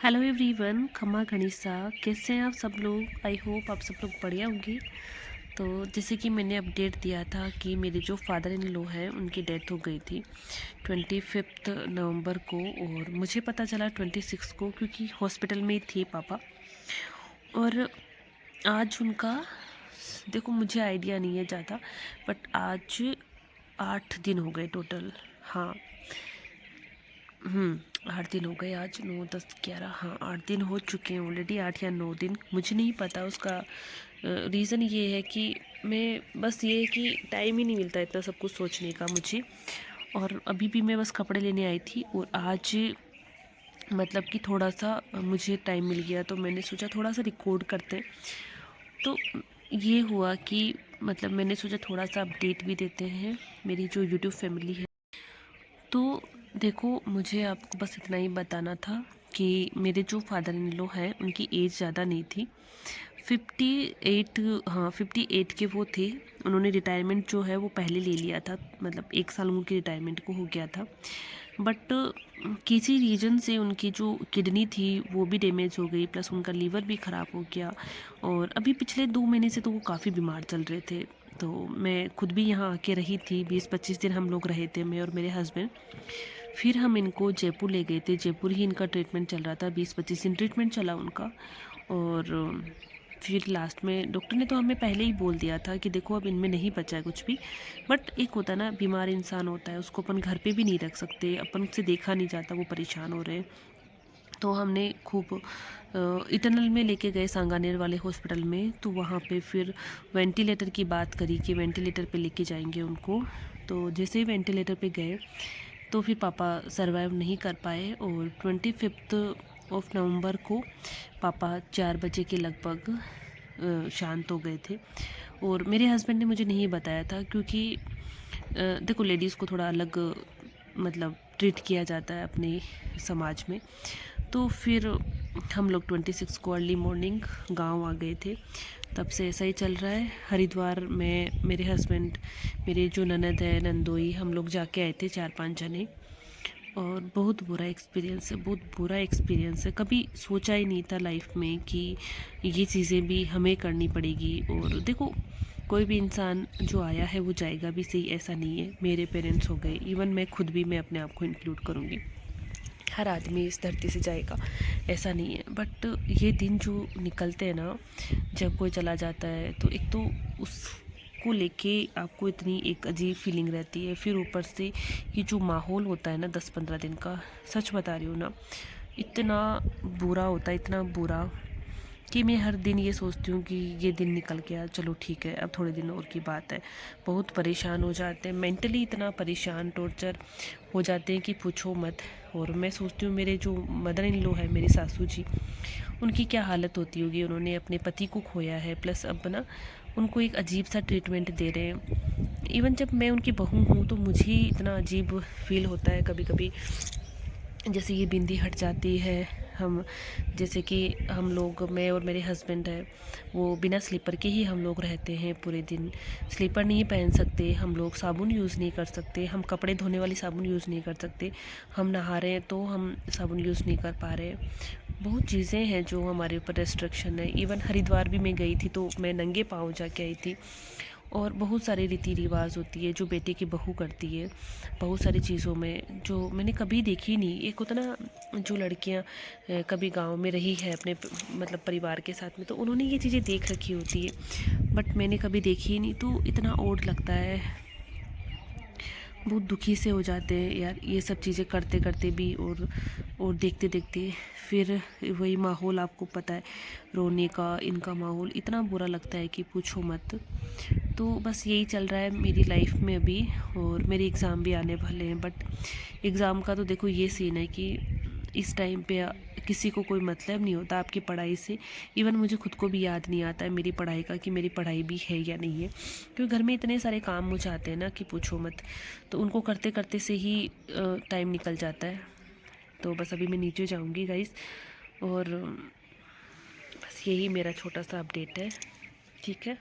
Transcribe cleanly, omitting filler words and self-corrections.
Hello everyone, खमा गणिसा। कैसे हैं आप सब लोग? आई होप आप सब लोग बढ़िया होंगे। तो जैसे कि मैंने अपडेट दिया था कि मेरे जो फादर इन लॉ हैं उनकी डेथ हो गई थी 25 नवंबर को, और मुझे पता चला 26 को, क्योंकि हॉस्पिटल में ही थे पापा। और आज उनका, देखो मुझे आइडिया नहीं है ज़्यादा, बट आज 8 दिन हो गए टोटल। हाँ, 8 दिन हो गए। आज 9, 10, 11, हाँ 8 दिन हो चुके हैं ऑलरेडी, 8 या 9 दिन, मुझे नहीं पता। उसका रीज़न ये है कि मैं बस ये है कि टाइम ही नहीं मिलता इतना सब कुछ सोचने का मुझे। और अभी भी मैं बस कपड़े लेने आई थी, और आज मतलब कि थोड़ा सा मुझे टाइम मिल गया, तो मैंने सोचा थोड़ा सा रिकॉर्ड करते हैं। तो ये हुआ कि मतलब मैंने सोचा थोड़ा सा अपडेट भी देते हैं मेरी जो यूट्यूब फैमिली है। तो देखो, मुझे आपको बस इतना ही बताना था कि मेरे जो फादर इन लॉ हैं उनकी एज ज़्यादा नहीं थी, 58, हाँ 58 के वो थे। उन्होंने रिटायरमेंट जो है वो पहले ले लिया था, मतलब 1 साल उनकी रिटायरमेंट को हो गया था। बट किसी रीज़न से उनकी जो किडनी थी वो भी डैमेज हो गई, प्लस उनका लीवर भी ख़राब हो गया। और अभी पिछले 2 महीने से तो वो काफ़ी बीमार चल रहे थे। तो मैं खुद भी यहाँ आके रही थी, 20-25 दिन हम लोग रहे थे, मैं और मेरे हस्बैंड। फिर हम इनको जयपुर ले गए थे, जयपुर ही इनका ट्रीटमेंट चल रहा था, 20-25 दिन ट्रीटमेंट चला उनका। और फिर लास्ट में डॉक्टर ने तो हमें पहले ही बोल दिया था कि देखो अब इनमें नहीं बचा है कुछ भी। बट एक होता है ना, बीमार इंसान होता है, उसको अपन घर पे भी नहीं रख सकते, अपन से देखा नहीं जाता वो परेशान हो रहे हैं। तो हमने खूब इटरनल में लेके गए, सांगानेर वाले हॉस्पिटल में। तो वहाँ पे फिर वेंटिलेटर की बात करी कि वेंटिलेटर पे लेके जाएंगे उनको। तो जैसे ही वेंटिलेटर पे गए तो फिर पापा सरवाइव नहीं कर पाए, और 25 नवंबर को पापा 4 बजे के लगभग शांत हो गए थे। और मेरे हस्बैंड ने मुझे नहीं बताया था, क्योंकि देखो लेडीज़ को थोड़ा अलग मतलब ट्रीट किया जाता है अपने समाज में। तो फिर हम लोग 26 को अर्ली मॉर्निंग गांव आ गए थे। तब से ऐसा ही चल रहा है। हरिद्वार में मेरे हस्बैंड, मेरे जो ननद है, नंदोई, हम लोग जाके आए थे 4-5 जने। और बहुत बुरा एक्सपीरियंस है, बहुत बुरा एक्सपीरियंस है। कभी सोचा ही नहीं था लाइफ में कि ये चीज़ें भी हमें करनी पड़ेगी। और देखो, कोई भी इंसान जो आया है वो जाएगा भी सही, ऐसा नहीं है। मेरे पेरेंट्स हो गए, इवन मैं खुद भी, मैं अपने आप को इंक्लूड करूँगी, हर आदमी इस धरती से जाएगा, ऐसा नहीं है। बट ये दिन जो निकलते हैं ना, जब कोई चला जाता है, तो एक तो उसको लेके आपको इतनी एक अजीब फीलिंग रहती है। फिर ऊपर से ये जो माहौल होता है ना 10-15 दिन का, सच बता रही हूँ ना, इतना बुरा होता है, इतना बुरा कि मैं हर दिन ये सोचती हूँ कि ये दिन निकल गया, चलो ठीक है, अब थोड़े दिन और की बात है। बहुत परेशान हो जाते हैं, मेंटली इतना परेशान, टॉर्चर हो जाते हैं कि पूछो मत। और मैं सोचती हूँ मेरे जो मदर इन लॉ है, मेरी सासू जी, उनकी क्या हालत होती होगी। उन्होंने अपने पति को खोया है, प्लस अब ना उनको एक अजीब सा ट्रीटमेंट दे रहे हैं। इवन जब मैं उनकी बहू हूँ तो मुझे ही इतना अजीब फील होता है कभी कभी। जैसे ये बिंदी हट जाती है, हम जैसे कि हम लोग, मैं और मेरे हस्बैंड है, वो बिना स्लीपर के ही हम लोग रहते हैं पूरे दिन। स्लीपर नहीं पहन सकते हम लोग, साबुन यूज़ नहीं कर सकते, हम कपड़े धोने वाली साबुन यूज़ नहीं कर सकते, हम नहा रहे हैं तो हम साबुन यूज़ नहीं कर पा रहे। बहुत चीज़ें हैं जो हमारे ऊपर रेस्ट्रिक्शन है। इवन हरिद्वार भी मैं गई थी तो मैं नंगे पाँव जाके आई थी। और बहुत सारे रीति रिवाज होती है जो बेटे की बहू करती है, बहुत सारी चीज़ों में जो मैंने कभी देखी नहीं। एक होता ना, जो लड़कियां कभी गांव में रही है अपने मतलब परिवार के साथ में, तो उन्होंने ये चीज़ें देख रखी होती है, बट मैंने कभी देखी ही नहीं। तो इतना ओड लगता है, बहुत दुखी से हो जाते हैं यार, ये सब चीज़ें करते करते भी, और देखते देखते फिर वही माहौल, आपको पता है, रोने का, इनका माहौल इतना बुरा लगता है कि पूछो मत। तो बस यही चल रहा है मेरी लाइफ में अभी। और मेरे एग्ज़ाम भी आने वाले हैं, बट एग्ज़ाम का तो देखो ये सीन है कि इस टाइम पे किसी को कोई मतलब नहीं होता आपकी पढ़ाई से। इवन मुझे खुद को भी याद नहीं आता है मेरी पढ़ाई का, कि मेरी पढ़ाई भी है या नहीं है, क्योंकि घर में इतने सारे काम मुझे आते हैं ना कि पूछो मत। तो उनको करते करते से ही टाइम निकल जाता है। तो बस अभी मैं नीचे जाऊंगी गाइस, और बस यही मेरा छोटा सा अपडेट है। ठीक है।